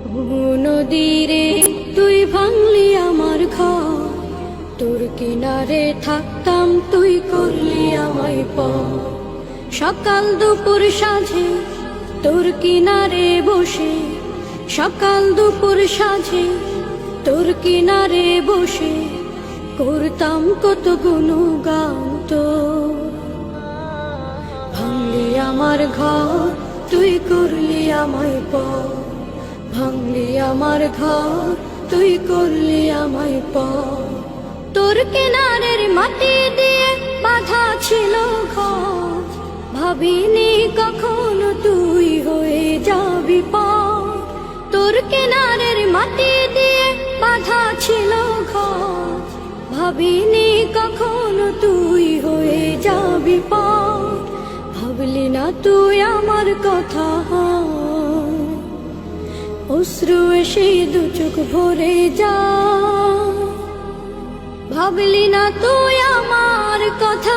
নদীরে তুই ভাঙলি আমার ঘর, তোর কিনারে থাকতাম তুই করলি আমায় পর। সকাল দুপুর সাঁঝে তোর কিনারে বসে, সকাল দুপুর সাঁঝে তোর কিনারে বসে করতাম কত গুণগান তোর। ভাঙলি আমার ঘর তুই করলি আমায় পর, ভাঙলি আমার ঘর তুই করলি আমায় পর। তোর কিনারের মাটি দিয়ে বাঁধা ছিল ঘর, ভাবিনি কখনো তুই হয়ে যাবি পর। তোর কিনারের মাটি দিয়ে বাঁধা ছিল ঘর, ভাবিনি কখনো তুই হয়ে যাবি পর। ভাবলি না তুই আমার কথা, অশ্রু এসে দু চোখ ভরে যা। ভাবলি না তুই আমার কথা,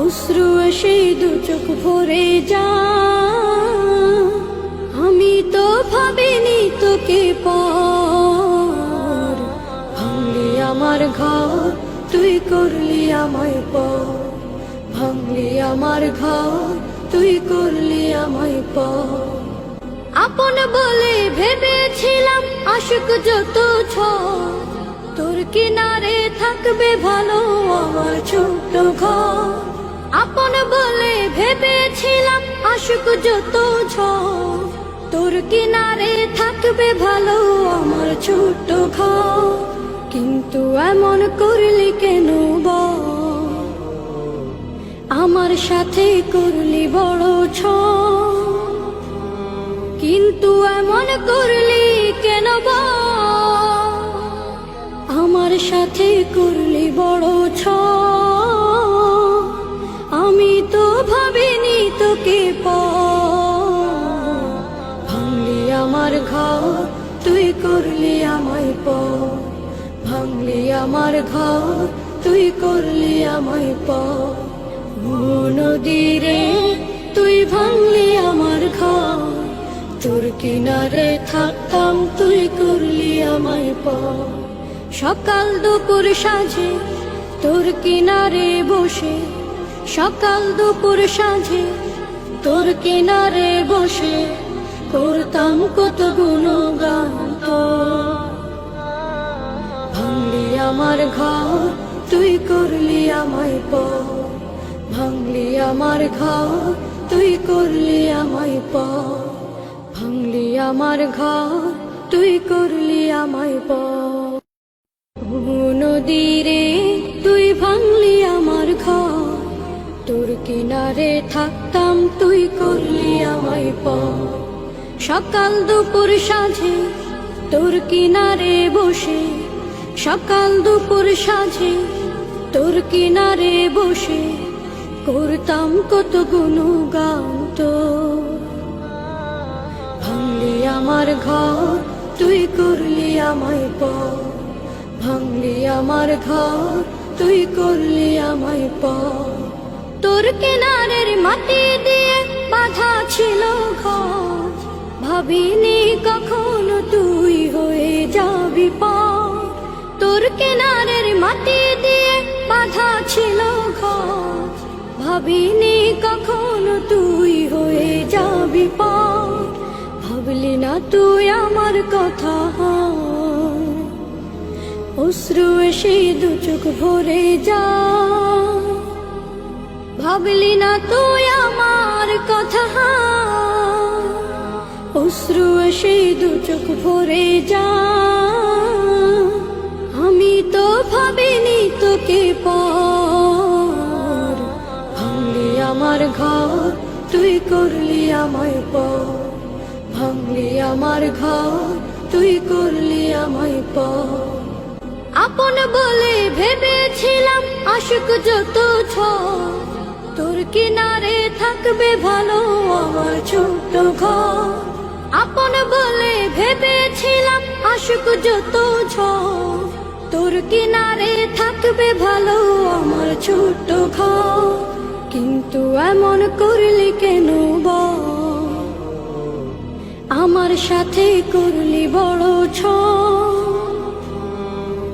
অশ্রু এসে দু চোখ ভরে যা। আমি তো ভাবিনি তোকে পর, ভাঙলি আমার ঘর তুই করলি আমায় পর, ভাঙলি আমার ঘর তুই করলি আমায় পর। আপন বলে ভেবেছিলাম আশুক যত ঝড়, তোর কিনারে থাকবে ভালো আমার ছোট্ট ঘর। আপন বলে ভেবেছিলাম আশুক যত ঝড়, তোর কিনারে থাকবে ভালো আমার ছোট্ট ঘর। কিন্তু এমন করলি কেন বল, আমার সাথে করলি বড় ছল। কিন্তু এমন করলি কেন বল, আমার সাথে করলি বড় ছল। আমি তো ভাবিনি তোকে পর, ভাঙলি আমার ঘর তুই করলি আমায় পর, ভাঙলি আমার ঘর তুই করলি আমায় পর। নদীরে তুই ভাঙলি আমার ঘর, তোর কিনারে থাকতাম তুই করলি আমায় পর। সকাল দুপুর সাঁঝে তোর কিনারে বসে, সকাল দুপুর সাঁঝে তোর কিনারে বসে করতাম কত গুণগান তোর। ভাঙলি আমার ঘর তুই করলি আমায় পর, ভাঙলি আমার ঘর তুই করলি আমায় পর, ভাঙলি আমার ঘর তুই করলি আমায় পর। নদীরে তুই ভাঙলি আমার ঘর, তোর কিনারে থাকতাম তুই করলি আমায় পর। সকাল দুপুর সাঁঝে তোর কিনারে বসে, সকাল দুপুর সাঁঝে তোর কিনারে বসে করতাম কত গুণগান তোর। ভাঙলি আমার ঘর তুই করলি আমায় পর, ভাঙলি আমার ঘর তুই করলি আমায় পর। তোর কিনারের মাটি দিয়ে বাঁধা ছিল ঘর, ভাবিনি কখনো তুই হয়ে যাবি পর। তোর কিনারের মাটি দিয়ে বাঁধা ছিল ঘর, ভাবিনি কখনো তুই হয়ে যাবি পর। ভাবলি না তুই আমার কথা, অশ্রু এসে দু চোখ ভরে যা। ভাবলি না তুই আমার কথা, অশ্রু এসে দু চোখ ভরে যা। আমি তো ভাবিনি তোকে পর, ভাঙলি আমার ঘর তুই করলি আমায় পর, ভাঙলি আমার ঘর তুই করলি আমায় পর। আপন বলে ভেবেছিলাম আশুক যত ঝড়, তোর কিনারে থাকবে ভালো আমার ছোট্ট ঘর। আপন বলে ভেবেছিলাম আশুক যত ঝড়, তোর কিনারে থাকবে ভালো আমার ছোট্ট ঘর। কিন্তু এমন করলি কেন বল, আমার সাথে করলি বড়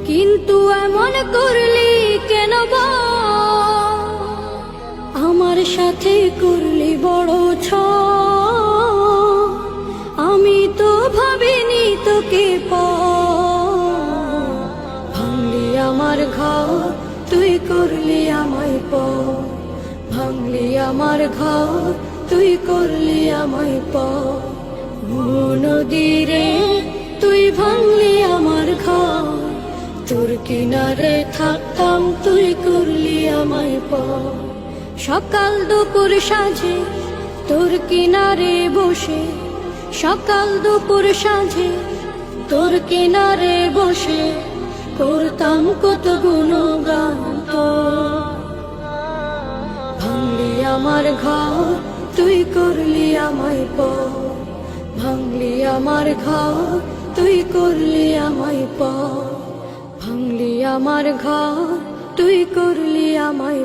কিন্তু এমন করলি কেন বল? আমার সাথে করলি বড় আমি তো ভাবিনি তোকে ভাঙলি আমার ঘর, তুই করলি আমায় ভাঙলি আমার ঘর, তুই করলি আমায় নদীরে তুই ভাঙলি আমার ঘর, তোর কিনারে থাকতাম তুই করলি আমায় সকাল দুপুর সাঁঝে তোর কিনারে বসে, সকাল দুপুর সাঁঝে তোর কিনারে বসে করতাম কত গুণগান তোর। ভাঙলি আমার ঘর, তুই করলি আমায় ভাঙলি আমার ঘর, তুই করলি আমায় ভাঙলি আমার ঘর, তুই করলি আমায়